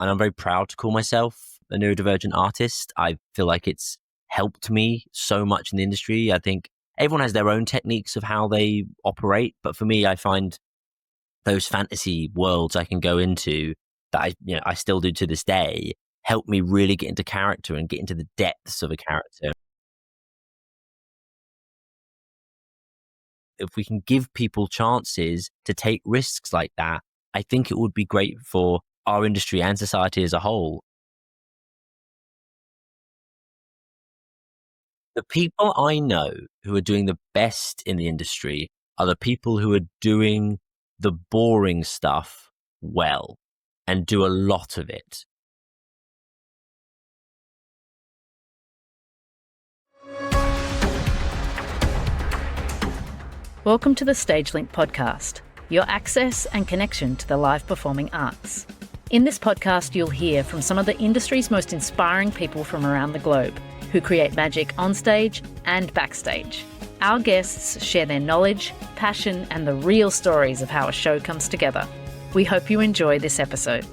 and I'm very proud to call myself a neurodivergent artist. I feel like it's helped me so much in the industry. I think everyone has their own techniques of how they operate, but for me, I find those fantasy worlds I can go into that I still do to this day help me really get into character and get into the depths of a character. If we can give people chances to take risks like that, I think it would be great for our industry and society as a whole. The people I know who are doing the best in the industry are the people who are doing the boring stuff well and do a lot of it. Welcome to the StageLink podcast, your access and connection to the live performing arts. In this podcast, you'll hear from some of the industry's most inspiring people from around the globe who create magic on stage and backstage. Our guests share their knowledge, passion, and the real stories of how a show comes together. We hope you enjoy this episode.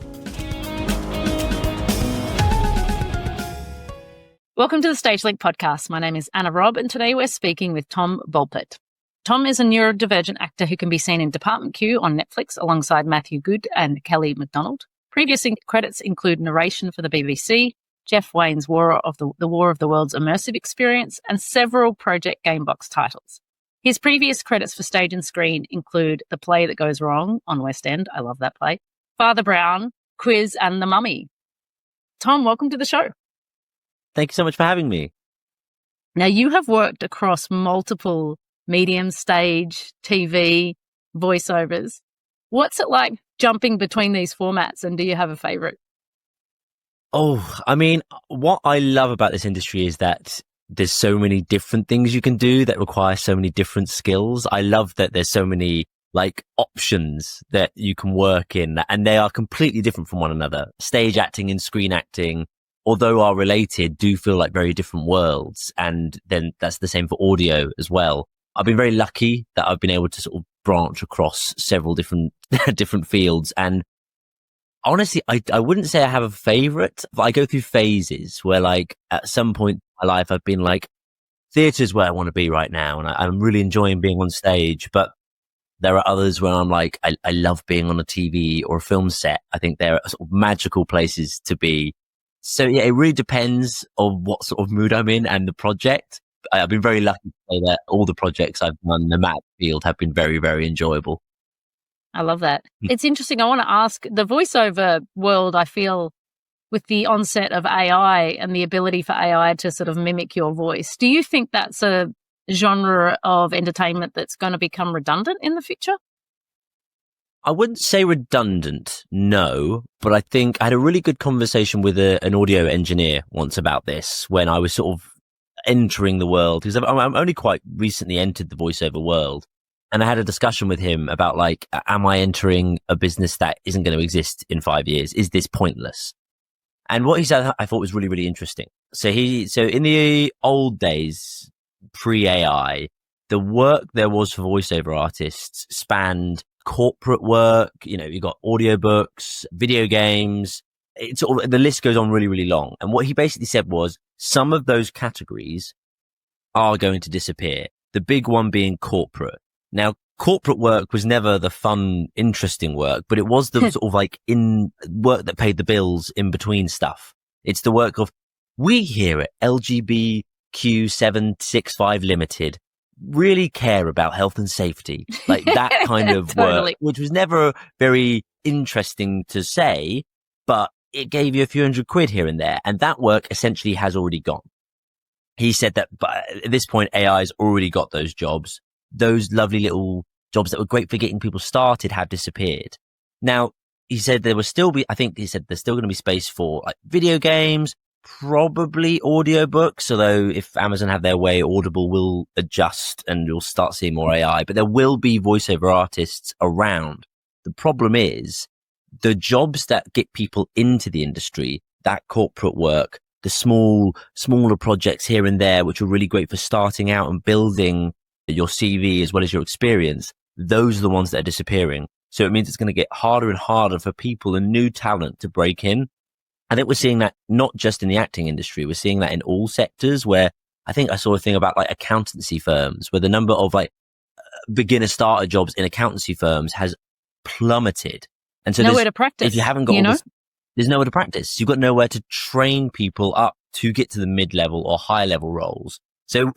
Welcome to the StageLink podcast. My name is Anna Robb, and today we're speaking with Tom Bulpett. Tom is a neurodivergent actor who can be seen in Dept Q on Netflix alongside Matthew Goode and Kelly McDonald. Previous credits include narration for the BBC, Jeff Wayne's War of the Worlds Immersive Experience, and several Project Gamebox titles. His previous credits for stage and screen include The Play That Goes Wrong on West End, I love that play, Father Brown, Quiz, and The Mummy. Tom, welcome to the show. Thank you so much for having me. Now, you have worked across multiple mediums, stage, TV, voiceovers. What's it like jumping between these formats, and do you have a favorite? Oh, I mean, what I love about this industry is that there's so many different things you can do that require so many different skills. I love that there's so many options that you can work in, and they are completely different from one another. Stage acting and screen acting, although are related, do feel like very different worlds. And then that's the same for audio as well. I've been very lucky that I've been able to sort of branch across several different fields. And honestly, I wouldn't say I have a favorite, but I go through phases where at some point in my life, I've been theatre's where I want to be right now. And I'm really enjoying being on stage. But there are others where I'm I love being on a TV or a film set. I think they're sort of magical places to be. So yeah, it really depends on what sort of mood I'm in and the project. I've been very lucky to say that all the projects I've done, no matter the field, have been very, very enjoyable. I love that. It's interesting. I want to ask, the voiceover world, I feel, with the onset of AI and the ability for AI to sort of mimic your voice, do you think that's a genre of entertainment that's going to become redundant in the future? I wouldn't say redundant, no, but I think I had a really good conversation with an audio engineer once about this when I was sort of entering the world, because I'm only quite recently entered the voiceover world. And I had a discussion with him about am I entering a business that isn't going to exist in 5 years? Is this pointless? And what he said, I thought was really, really interesting. So in the old days, pre-AI, the work there was for voiceover artists spanned corporate work. You got audiobooks, video games. The list goes on really, really long. And what he basically said was some of those categories are going to disappear. The big one being corporate. Now, corporate work was never the fun, interesting work, but it was the sort of in work that paid the bills in between stuff. It's the work of, we here at Ep.75 Limited really care about health and safety, that kind of Totally. work, which was never very interesting to say, but it gave you a few £100 here and there. And that work essentially has already gone. He said that at this point, AI has already got those jobs. Those lovely little jobs that were great for getting people started have disappeared. Now, he said there's still going to be space for video games, probably audiobooks, although if Amazon have their way, Audible will adjust and you'll start seeing more AI, but there will be voiceover artists around. The problem is the jobs that get people into the industry, that corporate work, the smaller projects here and there, which are really great for starting out and building your CV as well as your experience, those are the ones that are disappearing. So it means it's going to get harder and harder for people and new talent to break in. I think we're seeing that not just in the acting industry, we're seeing that in all sectors, where I think I saw a thing about like accountancy firms where the number of like beginner starter jobs in accountancy firms has plummeted. And so nowhere to practice. if you haven't got all this, there's nowhere to practice. You've got nowhere to train people up to get to the mid-level or high-level roles. So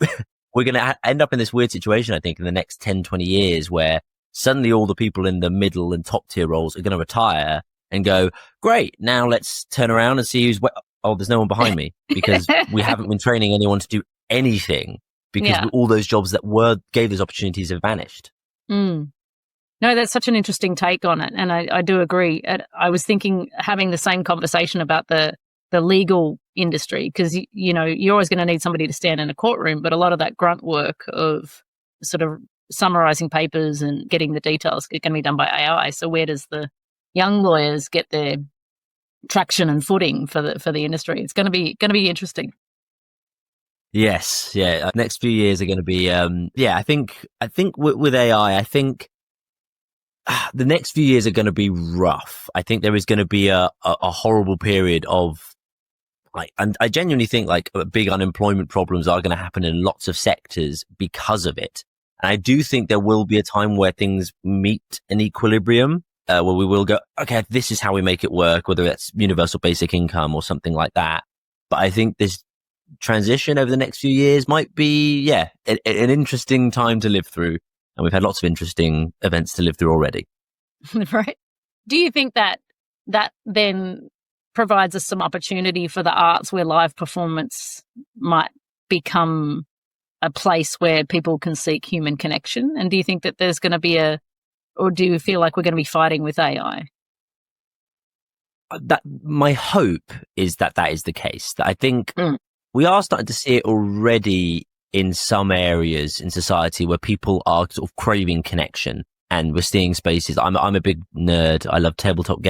we're going to end up in this weird situation, I think, in the next 10, 20 years where suddenly all the people in the middle and top tier roles are going to retire and go, great, now let's turn around and see oh, there's no one behind me, because we haven't been training anyone to do anything, because all those jobs that gave those opportunities have vanished. No, that's such an interesting take on it. And I do agree. I was thinking, having the same conversation about the legal industry, because, you're always going to need somebody to stand in a courtroom, but a lot of that grunt work of sort of summarizing papers and getting the details is going to be done by AI. So where does the young lawyers get their traction and footing for the industry? It's going to be interesting. Yes, yeah. Next few years are going to be, I think with AI, I think the next few years are going to be rough. I think there is going to be a horrible period of and I genuinely think like big unemployment problems are going to happen in lots of sectors because of it. And I do think there will be a time where things meet an equilibrium, where we will go, okay, this is how we make it work, whether that's universal basic income or something like that. But I think this transition over the next few years might be, an interesting time to live through. And we've had lots of interesting events to live through already. Right. Do you think that then provides us some opportunity for the arts, where live performance might become a place where people can seek human connection? And do you think that there's going to be or do you feel like we're going to be fighting with AI? That my hope is that is the case. That I think we are starting to see it already in some areas in society where people are sort of craving connection, and we're seeing spaces. I'm a big nerd. I love tabletop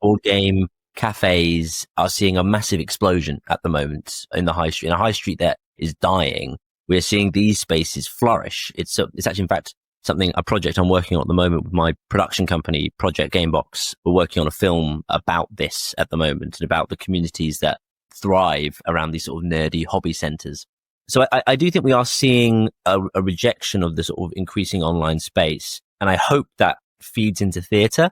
board game. Cafes are seeing a massive explosion at the moment in the high street. In a high street that is dying, we're seeing these spaces flourish. It's actually, in fact, a project I'm working on at the moment with my production company, Project Gamebox. We're working on a film about this at the moment, and about the communities that thrive around these sort of nerdy hobby centers. So I do think we are seeing a rejection of the sort of increasing online space, and I hope that feeds into theatre.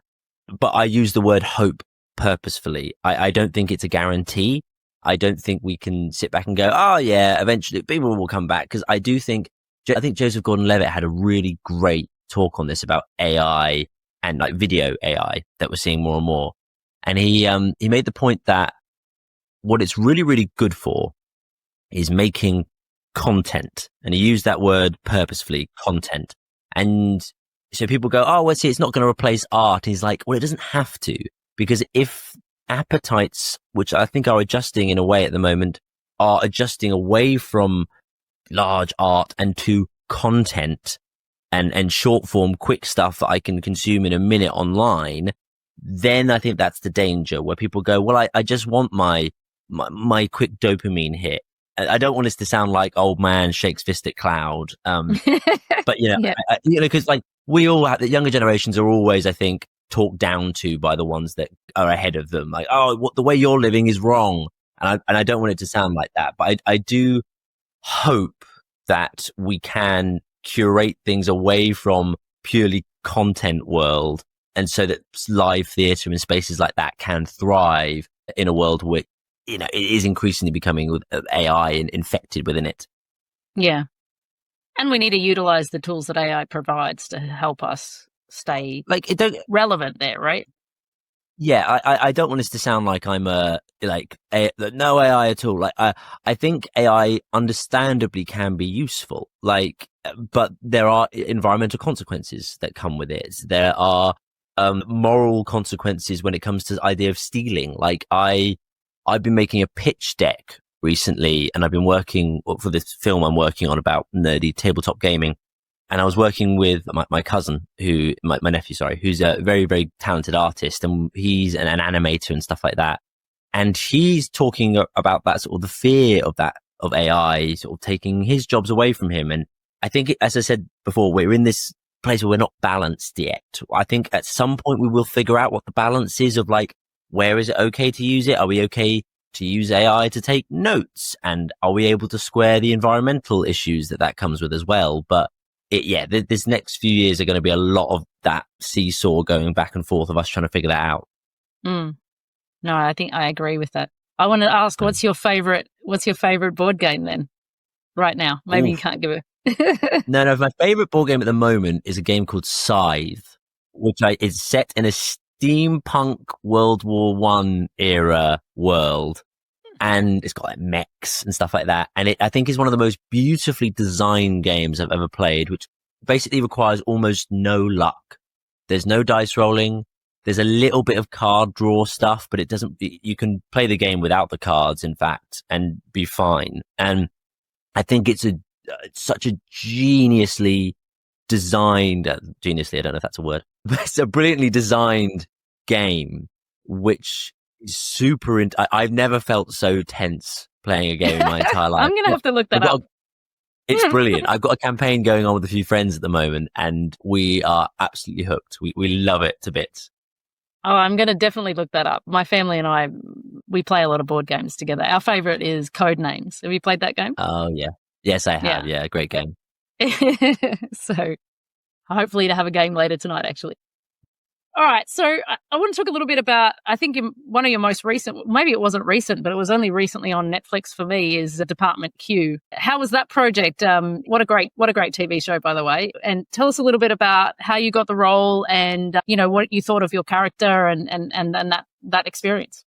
But I use the word hope purposefully. I don't think it's a guarantee. I don't think we can sit back and go, oh yeah, eventually people will come back. Because I think Joseph Gordon-Levitt had a really great talk on this about AI and like video AI that we're seeing more and more. And he made the point that what it's really, really good for is making content. And he used that word purposefully, content. And so people go, oh, well, see, it's not going to replace art. And he's like, well, it doesn't have to. Because if appetites, which I think are adjusting in a way at the moment, are adjusting away from large art and to content and short form, quick stuff that I can consume in a minute online, then I think that's the danger, where people go, well, I just want my quick dopamine hit. I don't want this to sound like old man shakes fist at cloud. But, because like we all have, the younger generations are always, I think, talked down to by the ones that are ahead of them. Like, oh, the way you're living is wrong. And I don't want it to sound like that. But I do hope that we can curate things away from purely content world. And so that live theatre and spaces like that can thrive in a world where, it is increasingly becoming with AI infected within it. Yeah. And we need to utilize the tools that AI provides to help us stay relevant there, right? Yeah, I don't want this to sound like I'm no AI at all. Like I think AI understandably can be useful. But there are environmental consequences that come with it. There are moral consequences when it comes to the idea of stealing. Like I've been making a pitch deck recently, and I've been working for this film I'm working on about nerdy tabletop gaming. And I was working with my cousin, my nephew, who's a very, very talented artist, and he's an animator and stuff like that. And he's talking about that sort of the fear of AI sort of taking his jobs away from him. And I think, as I said before, we're in this place where we're not balanced yet. I think at some point we will figure out what the balance is of like where is it okay to use it? Are we okay to use AI to take notes? And are we able to square the environmental issues that comes with as well? But this next few years are going to be a lot of that seesaw going back and forth of us trying to figure that out. No, I think I agree with that. I want to ask, what's your favorite board game then? Right now, maybe you can't give it. No. My favorite board game at the moment is a game called Scythe, which is set in a steampunk World War One era world, and it's got like mechs and stuff like that. And I think is one of the most beautifully designed games I've ever played, which basically requires almost no luck. There's no dice rolling. There's a little bit of card draw stuff, but you can play the game without the cards, in fact, and be fine. And I think it's such a geniusly designed, I don't know if that's a word, but it's a brilliantly designed game, which is super, I've never felt so tense playing a game in my entire life. I'm going to have to look that up. It's brilliant. I've got a campaign going on with a few friends at the moment, and we are absolutely hooked. We love it to bits. Oh, I'm going to definitely look that up. My family and I, we play a lot of board games together. Our favorite is Codenames. Have you played that game? Oh, yeah. Yes, I have. Yeah, great game. So hopefully to have a game later tonight, actually. All right. So I want to talk a little bit about, I think in one of your most recent, maybe it wasn't recent, but it was only recently on Netflix for me, is Dept Q. How was that project? What a great TV show, by the way. And tell us a little bit about how you got the role and, what you thought of your character and that experience.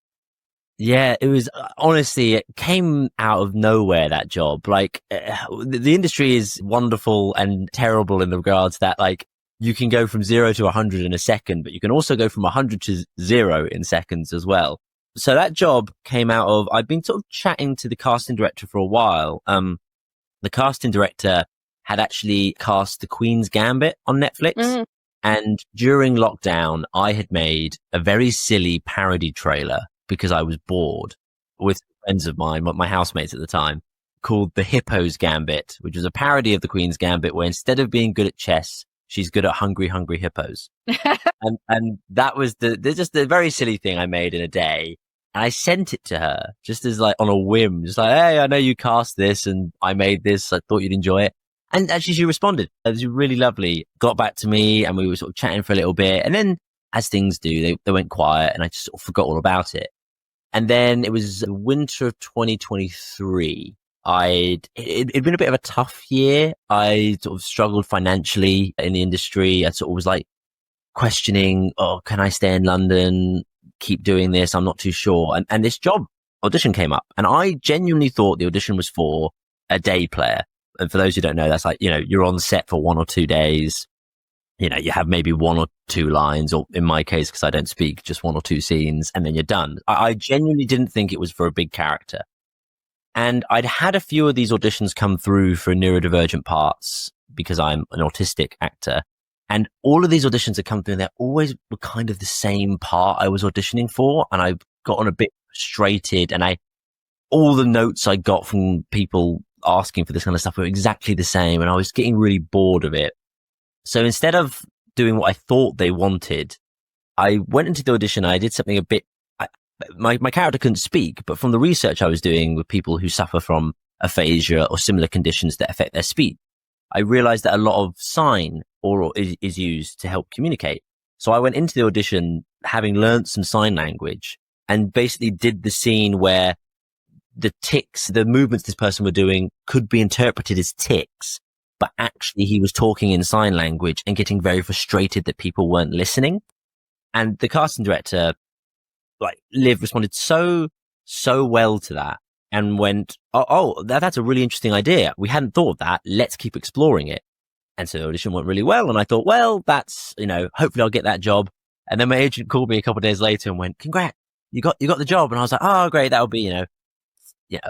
Yeah, it was, honestly, it came out of nowhere, that job. Like, the industry is wonderful and terrible in the regards that, like, you can go from 0 to 100 in a second, but you can also go from 100 to 0 in seconds as well. So that job came out of, I'd been sort of chatting to the casting director for a while. The casting director had actually cast The Queen's Gambit on Netflix. Mm-hmm. And during lockdown, I had made a very silly parody trailer because I was bored with friends of mine, my housemates at the time, called The Hippo's Gambit, which was a parody of The Queen's Gambit, where instead of being good at chess, she's good at hungry hippos. and that was just the very silly thing I made in a day. And I sent it to her just as like on a whim, just like, hey, I know you cast this and I made this. I thought you'd enjoy it. And actually she responded. It was really lovely. Got back to me and we were sort of chatting for a little bit. And then as things do, they went quiet and I just sort of forgot all about it. And then it was the winter of 2023. It'd been a bit of a tough year. I sort of struggled financially in the industry. I sort of was like questioning, can I stay in London, keep doing this? I'm not too sure. And this job audition came up and I genuinely thought the audition was for a day player. And for those who don't know, that's like, you're on set for 1 or 2 days. You have maybe 1 or 2 lines, or in my case, because I don't speak, just 1 or 2 scenes, and then you're done. I genuinely didn't think it was for a big character. And I'd had a few of these auditions come through for neurodivergent parts because I'm an autistic actor. And all of these auditions that come through, and they always were kind of the same part I was auditioning for. And I got on a bit frustrated, and all the notes I got from people asking for this kind of stuff were exactly the same. And I was getting really bored of it. So instead of doing what I thought they wanted, I went into the audition. I did something a bit, my character couldn't speak, but from the research I was doing with people who suffer from aphasia or similar conditions that affect their speech, I realized that a lot of sign is used to help communicate. So I went into the audition having learned some sign language and basically did the scene where the tics, the movements this person were doing could be interpreted as tics, but actually he was talking in sign language and getting very frustrated that people weren't listening. And the casting director, Liv, responded so well to that and went, that's a really interesting idea. We hadn't thought of that. Let's keep exploring it. And so the audition went really well. And I thought, well, that's, hopefully I'll get that job. And then my agent called me a couple of days later and went, congrats, you got the job. And I was like, oh, great. That'll be, a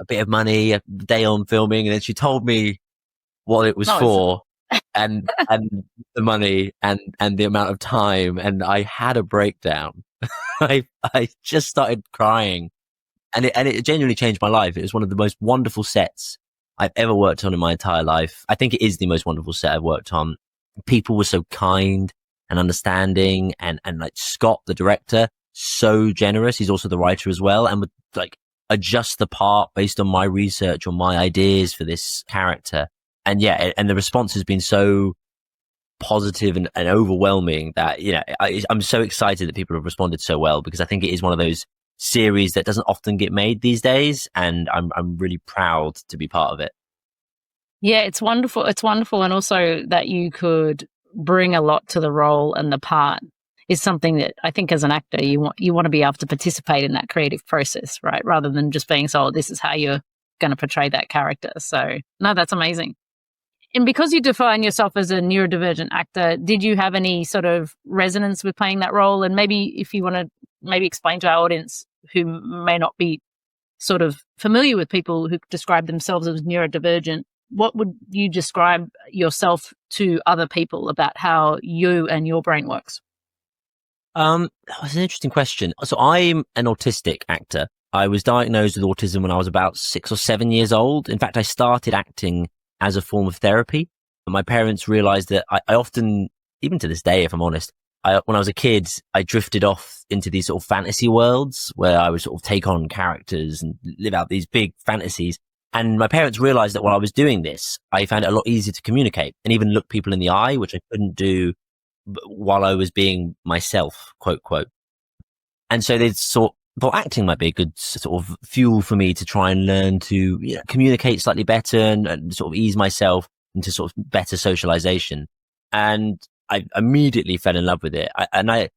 bit of money, a day on filming. And then she told me what it was for and the money and the amount of time. And I had a breakdown. I just started crying and it genuinely changed my life. It was one of the most wonderful sets I've ever worked on in my entire life. I think it is the most wonderful set I've worked on. People were so kind and understanding and like Scott, the director, so generous. He's also the writer as well, and would like adjust the part based on my research or my ideas for this character. And yeah, and the response has been so positive and overwhelming that, you know, I'm so excited that people have responded so well, because I think it is one of those series that doesn't often get made these days, and I'm really proud to be part of it. Yeah, it's wonderful. It's wonderful. And also that you could bring a lot to the role, and the part is something that I think as an actor, you want to be able to participate in that creative process, right? Rather than just being told this is how you're going to portray that character. So no, that's amazing. And because you define yourself as a neurodivergent actor, did you have any sort of resonance with playing that role? And maybe if you want to maybe explain to our audience who may not be sort of familiar with people who describe themselves as neurodivergent, what would you describe yourself to other people about how you and your brain works? That was an interesting question. So I'm an autistic actor. I was diagnosed with autism when I was about 6 or 7 years old. In fact, I started acting as a form of therapy. And my parents realized that I often, even to this day, if I'm honest, when I was a kid, I drifted off into these sort of fantasy worlds where I would sort of take on characters and live out these big fantasies. And my parents realized that while I was doing this, I found it a lot easier to communicate and even look people in the eye, which I couldn't do while I was being myself, quote, quote. And so they thought acting might be a good sort of fuel for me to try and learn to, you know, communicate slightly better and sort of ease myself into sort of better socialization. And I immediately fell in love with it. I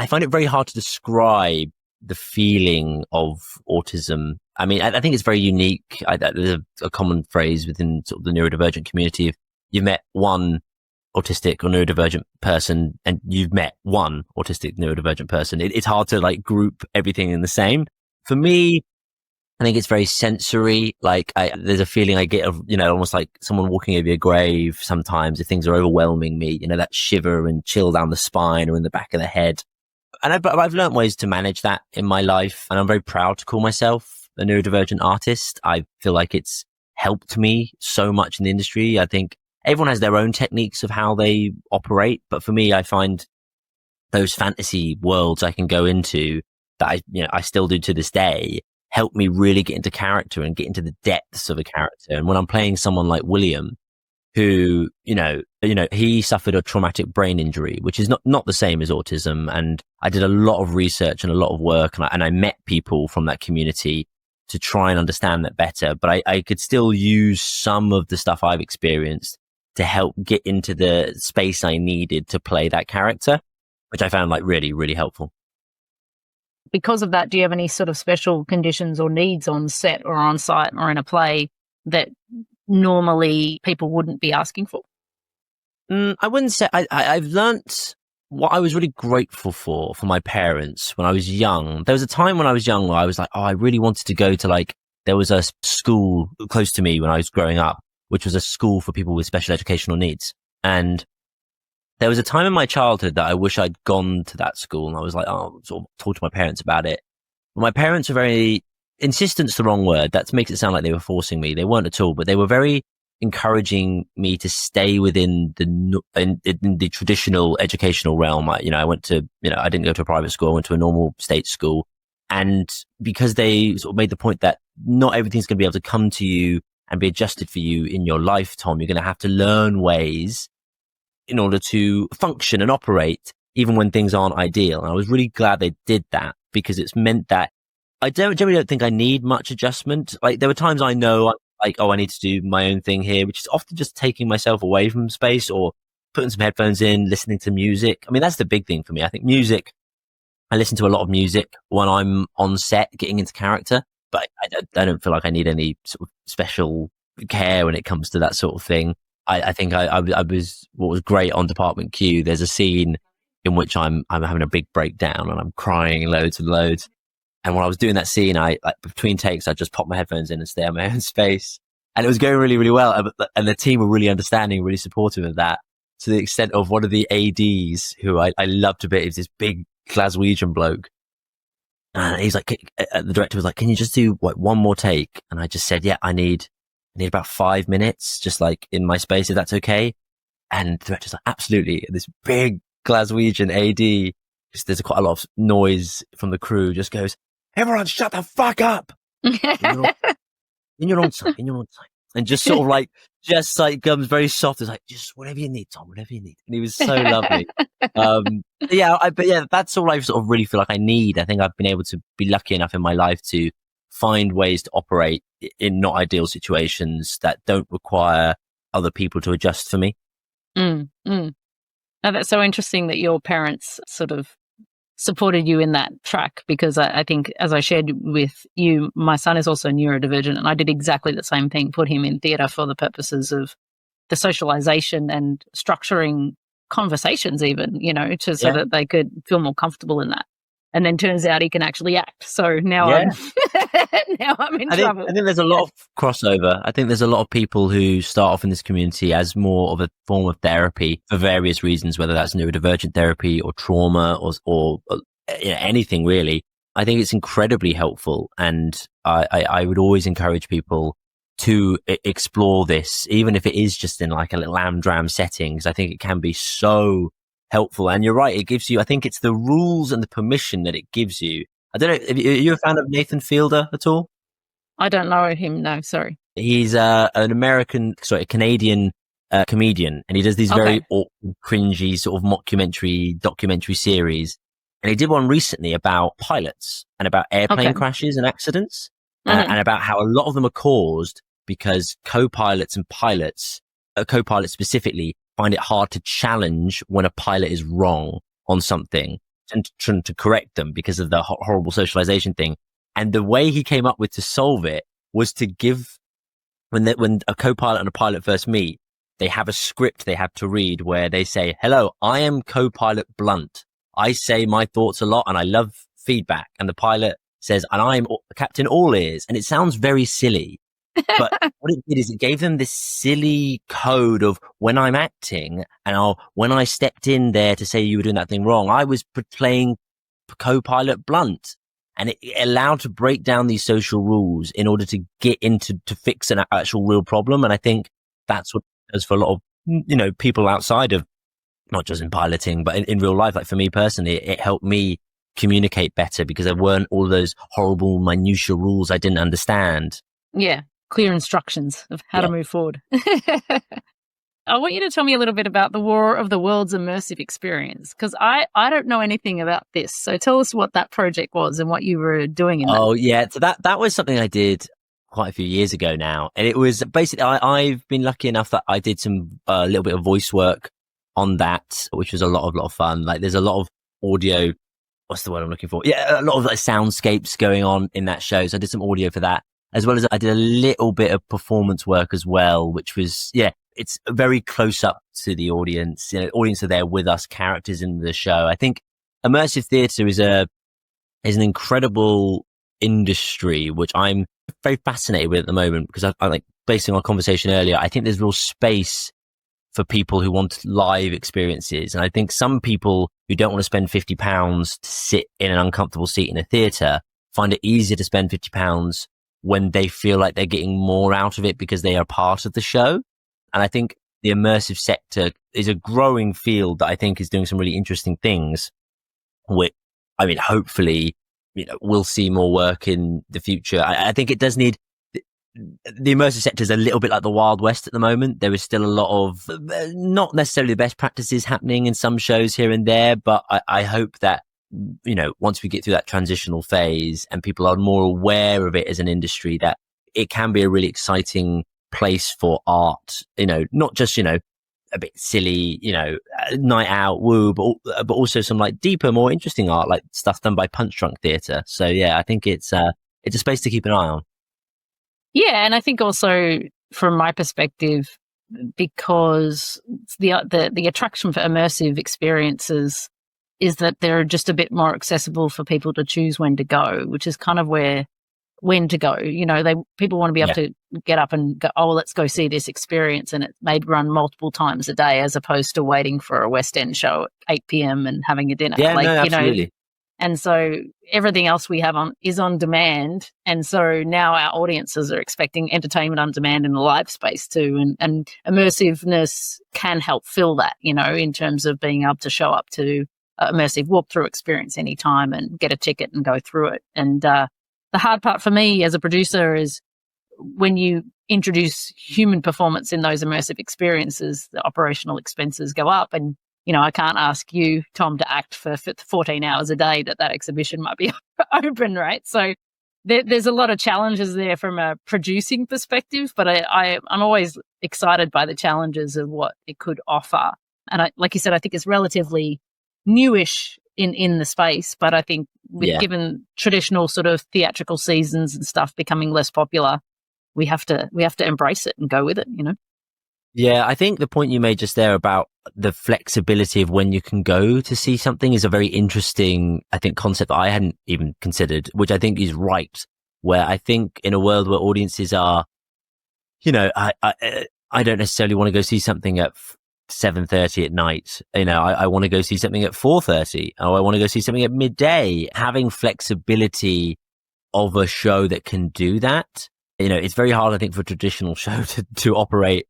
find it very hard to describe the feeling of autism. I mean, I think it's very unique. There's a common phrase within sort of the neurodivergent community. If you've met one autistic or neurodivergent person and you've met one autistic neurodivergent person, it's hard to like group everything in the same. For me, I think it's very sensory. Like there's a feeling I get of, you know, almost like someone walking over your grave sometimes if things are overwhelming me, you know, that shiver and chill down the spine or in the back of the head. And I've learned ways to manage that in my life, and I'm very proud to call myself a neurodivergent artist. I feel like it's helped me so much in the industry. I think everyone has their own techniques of how they operate, but for me, I find those fantasy worlds I can go into that I still do to this day help me really get into character and get into the depths of a character. And when I'm playing someone like William, who, you know, he suffered a traumatic brain injury, which is not the same as autism. And I did a lot of research and a lot of work, and I met people from that community to try and understand that better. But I could still use some of the stuff I've experienced to help get into the space I needed to play that character, which I found like really, really helpful. Because of that, do you have any sort of special conditions or needs on set or on site or in a play that normally people wouldn't be asking for? I wouldn't say. I've learnt what I was really grateful for my parents when I was young. There was a time when I was young where I was like, oh, I really wanted to go to there was a school close to me when I was growing up, which was a school for people with special educational needs. And there was a time in my childhood that I wish I'd gone to that school, and I was like, oh, sort of talk to my parents about it. But my parents were very, insistent's the wrong word. That makes it sound like they were forcing me. They weren't at all, but they were very encouraging me to stay within the traditional educational realm. I went to, I didn't go to a private school. I went to a normal state school. And because they sort of made the point that not everything's going to be able to come to you and be adjusted for you in your life, Tom, you're going to have to learn ways in order to function and operate even when things aren't ideal. And I was really glad they did that, because it's meant that I generally don't think I need much adjustment. Like, there were times I know, like, oh, I need to do my own thing here, which is often just taking myself away from space or putting some headphones in, listening to music. I mean, that's the big thing for me. I think music, I listen to a lot of music when I'm on set, getting into character, but I don't feel like I need any sort of special care when it comes to that sort of thing. I think I was, what was great on Dept Q, there's a scene in which I'm having a big breakdown and I'm crying loads and loads. And when I was doing that scene, between takes, I just popped my headphones in and stay in my own space. And it was going really, really well. And the team were really understanding, really supportive of that, to the extent of one of the ADs, who I loved a bit. He was this big Glaswegian bloke. And he's like, the director was like, can you just do one more take? And I just said, yeah, I need about 5 minutes, just like in my space, if that's okay. And the director's like, absolutely. This big Glaswegian AD because there's quite a lot of noise from the crew, just goes, "Everyone shut the fuck up. In your own time, in your own time." And just sort of like, just like comes very soft. It's like, just whatever you need, Tom, whatever you need. And he was so lovely. But yeah, that's all I sort of really feel like I need. I think I've been able to be lucky enough in my life to find ways to operate in not ideal situations that don't require other people to adjust for me. Now, that's so interesting that your parents sort of supported you in that track, because I think, as I shared with you, my son is also neurodivergent, and I did exactly the same thing, put him in theatre for the purposes of the socialization and structuring conversations even, so that they could feel more comfortable in that. And then turns out he can actually act. So now I'm in trouble. I think there's a lot of crossover. I think there's a lot of people who start off in this community as more of a form of therapy for various reasons, whether that's neurodivergent therapy or trauma or anything really. I think it's incredibly helpful. And I would always encourage people to explore this, even if it is just in like a little am-dram setting, because I think it can be so helpful. And you're right, it gives you, I think it's the rules and the permission that it gives you. I don't know, are you a fan of Nathan Fielder at all? I don't know him, no, sorry. He's a Canadian comedian, and he does these very awkward, cringy sort of documentary series. And he did one recently about pilots and about airplane crashes and accidents, and about how a lot of them are caused because co-pilots and pilots, co-pilots specifically, find it hard to challenge when a pilot is wrong on something and to correct them because of the horrible socialization thing. And the way he came up with to solve it was to give, when a co-pilot and a pilot first meet, they have a script they have to read where they say, "Hello, I am co-pilot Blunt. I say my thoughts a lot and I love feedback." And the pilot says, "And I'm Captain All Ears." And it sounds very silly. But what it did is it gave them this silly code of when I'm acting and when I stepped in there to say you were doing that thing wrong, I was playing co-pilot Blunt. And it allowed to break down these social rules in order to get into, to fix an actual real problem. And I think that's what it does for a lot of, people outside of, not just in piloting, but in real life. Like for me personally, it helped me communicate better because there weren't all those horrible minutiae rules I didn't understand. Yeah. Clear instructions of how to move forward. I want you to tell me a little bit about the War of the Worlds Immersive Experience, because I don't know anything about this. So tell us what that project was and what you were doing in that. Oh, yeah. So that was something I did quite a few years ago now. And it was basically, I've been lucky enough that I did some little bit of voice work on that, which was a lot of fun. Like there's a lot of audio. What's the word I'm looking for? Yeah, a lot of like soundscapes going on in that show. So I did some audio for that, as well as I did a little bit of performance work as well, which was, it's very close up to the audience. Audience are there with us, characters in the show. I think immersive theatre is an incredible industry, which I'm very fascinated with at the moment, because I like, based on our conversation earlier, I think there's real space for people who want live experiences. And I think some people who don't want to spend £50 to sit in an uncomfortable seat in a theatre find it easier to spend £50 when they feel like they're getting more out of it because they are part of the show. And I think the immersive sector is a growing field that I think is doing some really interesting things, which, I mean, hopefully, we'll see more work in the future. I think it does need, the immersive sector is a little bit like the Wild West at the moment. There is still a lot of, not necessarily the best practices happening in some shows here and there, but I hope that, once we get through that transitional phase and people are more aware of it as an industry, that it can be a really exciting place for art, not just, a bit silly, night out, woo, but also some like deeper, more interesting art, like stuff done by Punch Drunk Theatre. So yeah, I think it's a space to keep an eye on. Yeah. And I think also from my perspective, because the attraction for immersive experiences is that they're just a bit more accessible for people to choose when to go, which is kind of when to go. People want to be able to get up and go, oh, let's go see this experience. And it may run multiple times a day as opposed to waiting for a West End show at 8 p.m. and having a dinner. Yeah, absolutely. And so everything else we have is on demand. And so now our audiences are expecting entertainment on demand in a live space too. And immersiveness can help fill that, in terms of being able to show up to immersive walkthrough experience anytime and get a ticket and go through it. And the hard part for me as a producer is when you introduce human performance in those immersive experiences, the operational expenses go up. And, I can't ask you, Tom, to act for 14 hours a day that exhibition might be open, right? So there's a lot of challenges there from a producing perspective, but I'm always excited by the challenges of what it could offer. And like you said, I think it's relatively newish in the space, but I think given traditional sort of theatrical seasons and stuff becoming less popular, we have to embrace it and go with it, Yeah, I think the point you made just there about the flexibility of when you can go to see something is a very interesting, I think, concept that I hadn't even considered, which I think is right. Where I think in a world where audiences are, I don't necessarily want to go see something at 7:30 at night. I want to go see something at 4:30, or I want to go see something at midday. Having flexibility of a show that can do that, it's very hard, I think, for a traditional show to operate,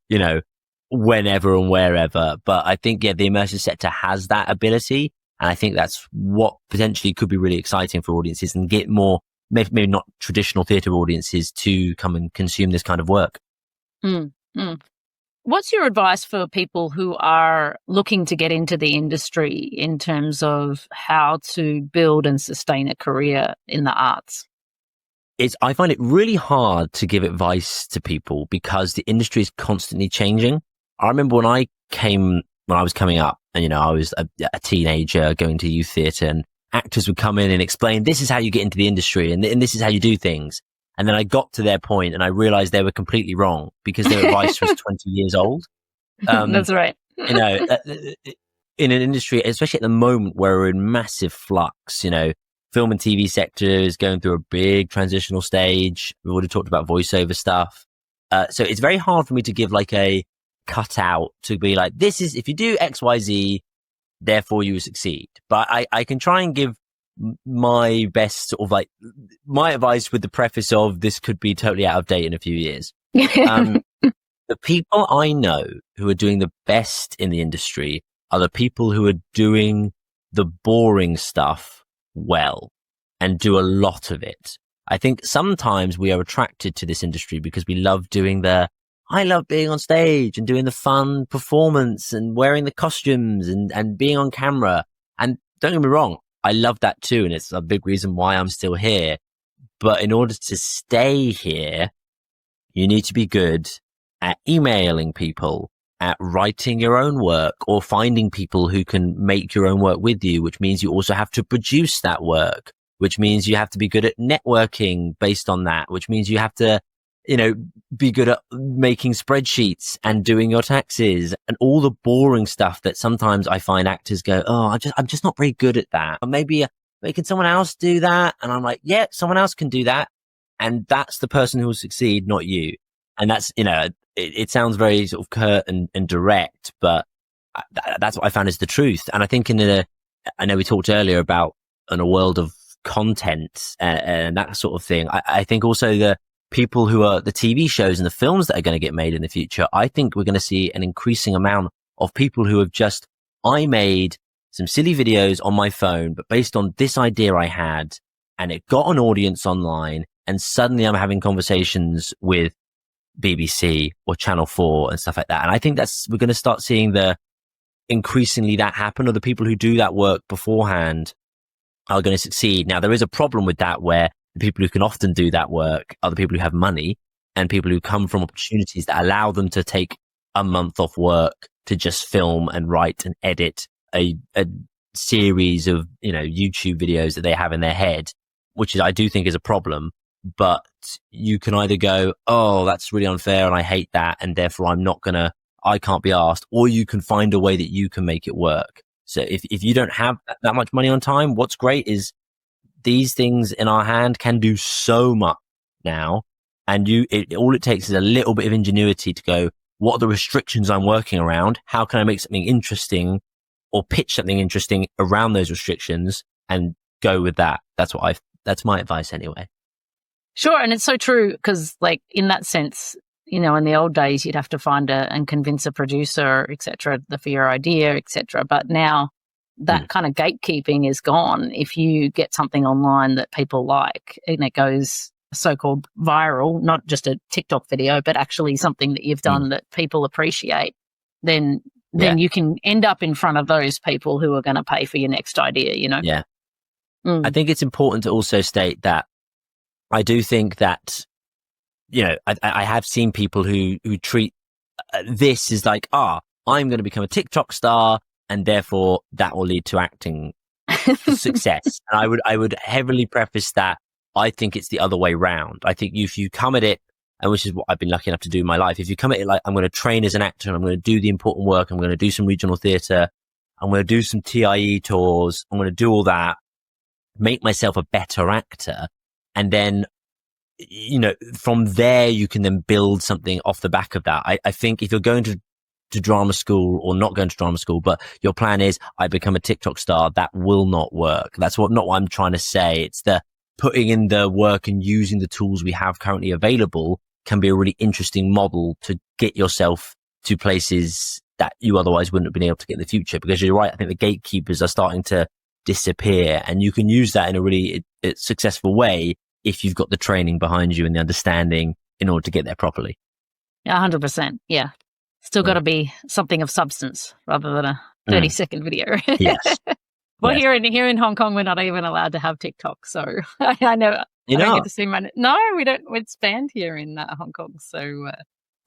whenever and wherever. But I think, the immersive sector has that ability. And I think that's what potentially could be really exciting for audiences and get more, maybe not traditional theatre audiences to come and consume this kind of work. What's your advice for people who are looking to get into the industry in terms of how to build and sustain a career in the arts? I find it really hard to give advice to people because the industry is constantly changing. I remember when I was coming up and, I was a teenager going to youth theatre, and actors would come in and explain, this is how you get into the industry and this is how you do things. And then I got to their point and I realized they were completely wrong because their advice was 20 years old. That's right. In an industry, especially at the moment where we're in massive flux, film and TV sector is going through a big transitional stage. We've already talked about voiceover stuff. So it's very hard for me to give like a cutout to be like, this is, if you do X, Y, Z, therefore you will succeed. But I can try and give my best sort of like my advice with the preface of this could be totally out of date in a few years. The people I know who are doing the best in the industry are the people who are doing the boring stuff well and do a lot of it. I think sometimes we are attracted to this industry because we love doing I love being on stage and doing the fun performance and wearing the costumes and being on camera. And don't get me wrong, I love that too. And it's a big reason why I'm still here. But in order to stay here, you need to be good at emailing people, at writing your own work, or finding people who can make your own work with you, which means you also have to produce that work, which means you have to be good at networking based on that, which means you have to, be good at making spreadsheets and doing your taxes and all the boring stuff that sometimes I find actors go, oh, I'm just not very good at that. Or maybe can someone else do that? And I'm like, yeah, someone else can do that. And that's the person who will succeed, not you. And that's, it sounds very sort of curt and direct, but that's what I found is the truth. And I think I know we talked earlier about in a world of content and that sort of thing. I think also the people who are the TV shows and the films that are going to get made in the future, I think we're going to see an increasing amount of people who have I made some silly videos on my phone, but based on this idea I had, and it got an audience online, and suddenly I'm having conversations with BBC or Channel 4 and stuff like that. And I think we're going to start seeing increasingly that happen, or the people who do that work beforehand are going to succeed. Now, there is a problem with that where the people who can often do that work are the people who have money and people who come from opportunities that allow them to take a month off work to just film and write and edit a series of, YouTube videos that they have in their head, which I do think is a problem. But you can either go, oh, that's really unfair and I hate that, and therefore I can't be asked, or you can find a way that you can make it work. So if you don't have that much money on time, what's great is these things in our hand can do so much now. And all it takes is a little bit of ingenuity to go, what are the restrictions I'm working around? How can I make something interesting or pitch something interesting around those restrictions and go with that? That's my advice anyway. Sure. And it's so true because in that sense, in the old days, you'd have to find and convince a producer, et cetera, for your idea, et cetera. But now that kind of gatekeeping is gone. If you get something online that people like and it goes so-called viral, not just a TikTok video, but actually something that you've done that people appreciate, then you can end up in front of those people who are going to pay for your next idea, you know? Yeah. I think it's important to also state that I do think that, you know, I have seen people who treat this as like, I'm going to become a TikTok star and therefore that will lead to acting success. And I would heavily preface that I think it's the other way round. I think if you come at it, and which is what I've been lucky enough to do in my life, if you come at it like, I'm going to train as an actor and I'm going to do the important work, I'm going to do some regional theatre, I'm going to do some TIE tours, I'm going to do all that, make myself a better actor. And then, you know, from there, you can then build something off the back of that. I think if you're going to drama school or not going to drama school, but your plan is I become a TikTok star, that will not work. That's not what I'm trying to say. It's the putting in the work and using the tools we have currently available can be a really interesting model to get yourself to places that you otherwise wouldn't have been able to get in the future. Because you're right, I think the gatekeepers are starting to disappear, and you can use that in a really successful way if you've got the training behind you and the understanding in order to get there properly. 100%. Yeah. Still got to be something of substance rather than a 30-second video. Yes. Well, yes. Here in Hong Kong, we're not even allowed to have TikTok. So I know I don't get to see my... No, we don't. It's banned here in Hong Kong. So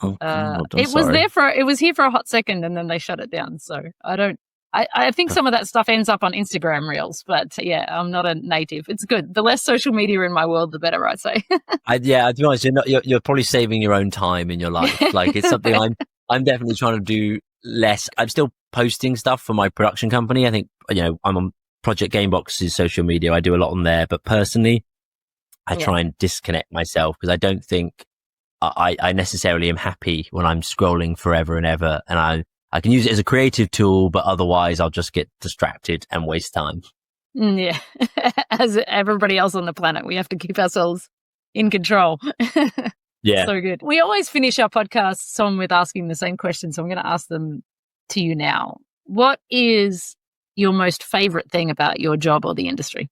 it was here for a hot second and then they shut it down. So I think some of that stuff ends up on Instagram Reels, but yeah, I'm not a native. It's good. The less social media in my world, the better, I'd say. To be honest, you're probably saving your own time in your life. Like it's something I'm definitely trying to do less. I'm still posting stuff for my production company. I think, you know, I'm on Project Gamebox's social media. I do a lot on there, but personally, I try and disconnect myself because I don't think I necessarily am happy when I'm scrolling forever and ever. And I can use it as a creative tool, but otherwise I'll just get distracted and waste time. Yeah. As everybody else on the planet, we have to keep ourselves in control. Yeah. So good. We always finish our podcasts on with asking the same question. So I'm going to ask them to you now. What is your most favorite thing about your job or the industry?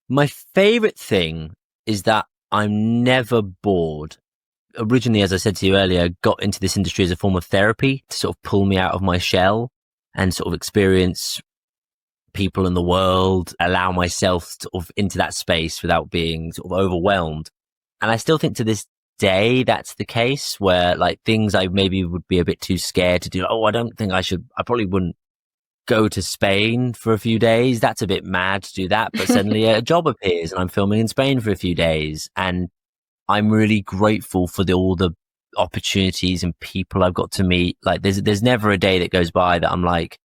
My favorite thing is that I'm never bored. Originally, as I said to you earlier, got into this industry as a form of therapy to sort of pull me out of my shell and sort of experience people in the world, allow myself sort of into that space without being sort of overwhelmed. And I still think to this day, that's the case where like things I maybe would be a bit too scared to do. I don't think I probably wouldn't go to Spain for a few days. That's a bit mad to do that. But suddenly a job appears and I'm filming in Spain for a few days. And I'm really grateful for all the opportunities and people I've got to meet. Like there's never a day that goes by that I'm like,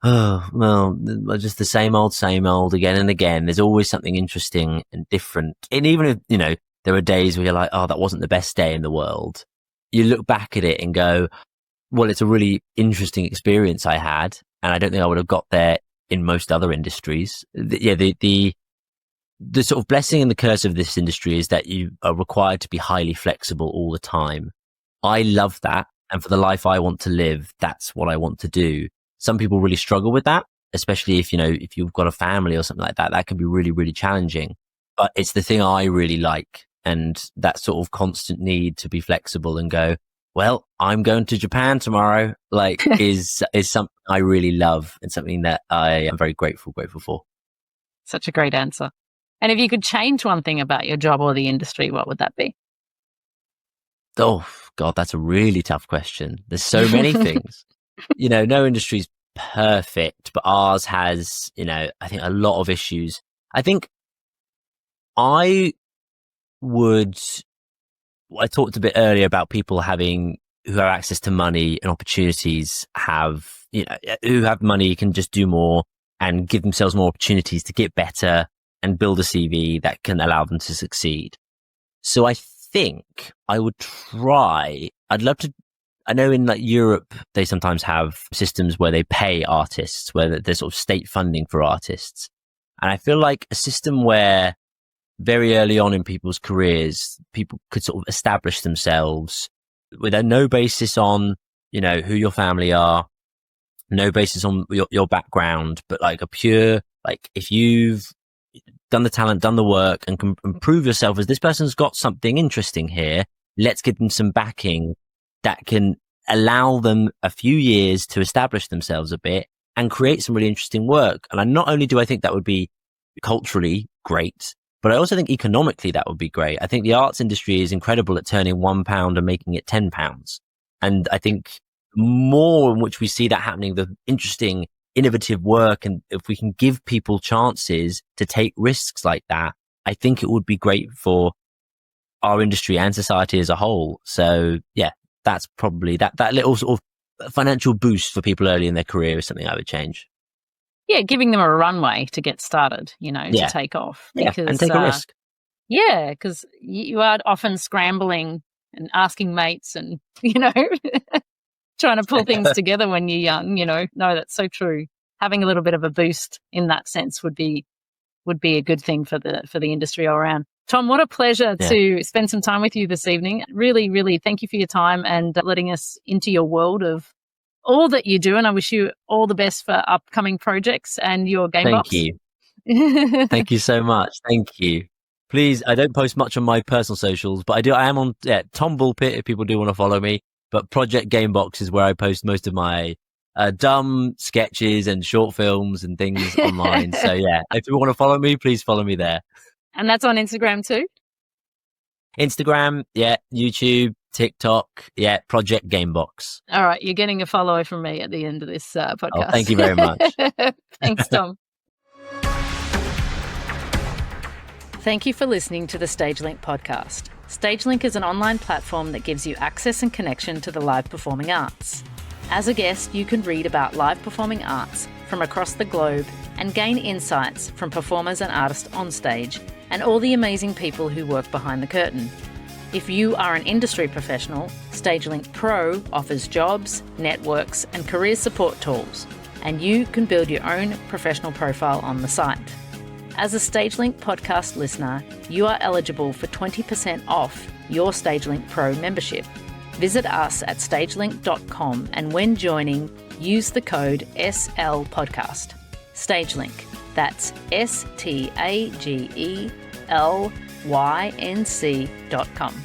oh, well, just the same old again and again. There's always something interesting and different. And even if, you know, there are days where you're like, oh, that wasn't the best day in the world. You look back at it and go, well, it's a really interesting experience I had. And I don't think I would have got there in most other industries. The sort of blessing and the curse of this industry is that you are required to be highly flexible all the time. I love that. And for the life I want to live, that's what I want to do. Some people really struggle with that, especially if you've got a family or something like that. That can be really, really challenging. But it's the thing I really like. And that sort of constant need to be flexible and go, well, I'm going to Japan tomorrow, like is something I really love and something that I am very grateful for. Such a great answer. And if you could change one thing about your job or the industry, what would that be? Oh, God, that's a really tough question. There's so many things. You know, no industry's perfect, but ours has, you know, I think a lot of issues. I think I talked a bit earlier about people who have access to money and opportunities who have money can just do more and give themselves more opportunities to get better and build a CV that can allow them to succeed. So I think I would I'd love to, I know in like Europe, they sometimes have systems where they pay artists, where there's sort of state funding for artists. And I feel like a system where very early on in people's careers, people could sort of establish themselves with no basis on, you know, who your family are, no basis on your background, but like a pure, like if you've done the talent, done the work and can improve yourself as this person's got something interesting here, let's give them some backing that can allow them a few years to establish themselves a bit and create some really interesting work. And not only do I think that would be culturally great, but I also think economically that would be great. I think the arts industry is incredible at turning £1 and making it £10. And I think more in which we see that happening, the interesting, innovative work, and if we can give people chances to take risks like that, I think it would be great for our industry and society as a whole. So yeah, that's probably that little sort of financial boost for people early in their career is something I would change. Yeah, giving them a runway to get started, to take off. Because, and take a risk. Yeah, because you are often scrambling and asking mates and, trying to pull things together when you're young, No, that's so true. Having a little bit of a boost in that sense would be a good thing for the industry all around. Tom, what a pleasure to spend some time with you this evening. Really, really thank you for your time and letting us into your world of all that you do. And I wish you all the best for upcoming projects and your Gamebox. Thank you. Thank you so much. Thank you. Please, I don't post much on my personal socials, but I am on Tom Bulpett if people do want to follow me. But Project Gamebox is where I post most of my dumb sketches and short films and things online. So yeah, if you want to follow me, please follow me there. And that's on Instagram too? Instagram, YouTube, TikTok, Project Gamebox. All right, you're getting a follow from me at the end of this podcast. Oh, thank you very much. Thanks, Tom. Thank you for listening to the StageLink podcast. StageLink is an online platform that gives you access and connection to the live performing arts. As a guest, you can read about live performing arts from across the globe and gain insights from performers and artists on stage and all the amazing people who work behind the curtain. If you are an industry professional, StageLink Pro offers jobs, networks, and career support tools, and you can build your own professional profile on the site. As a StageLink podcast listener, you are eligible for 20% off your StageLink Pro membership. Visit us at stagelink.com and when joining, use the code SLPodcast. StageLink, that's STAGELYNC.com.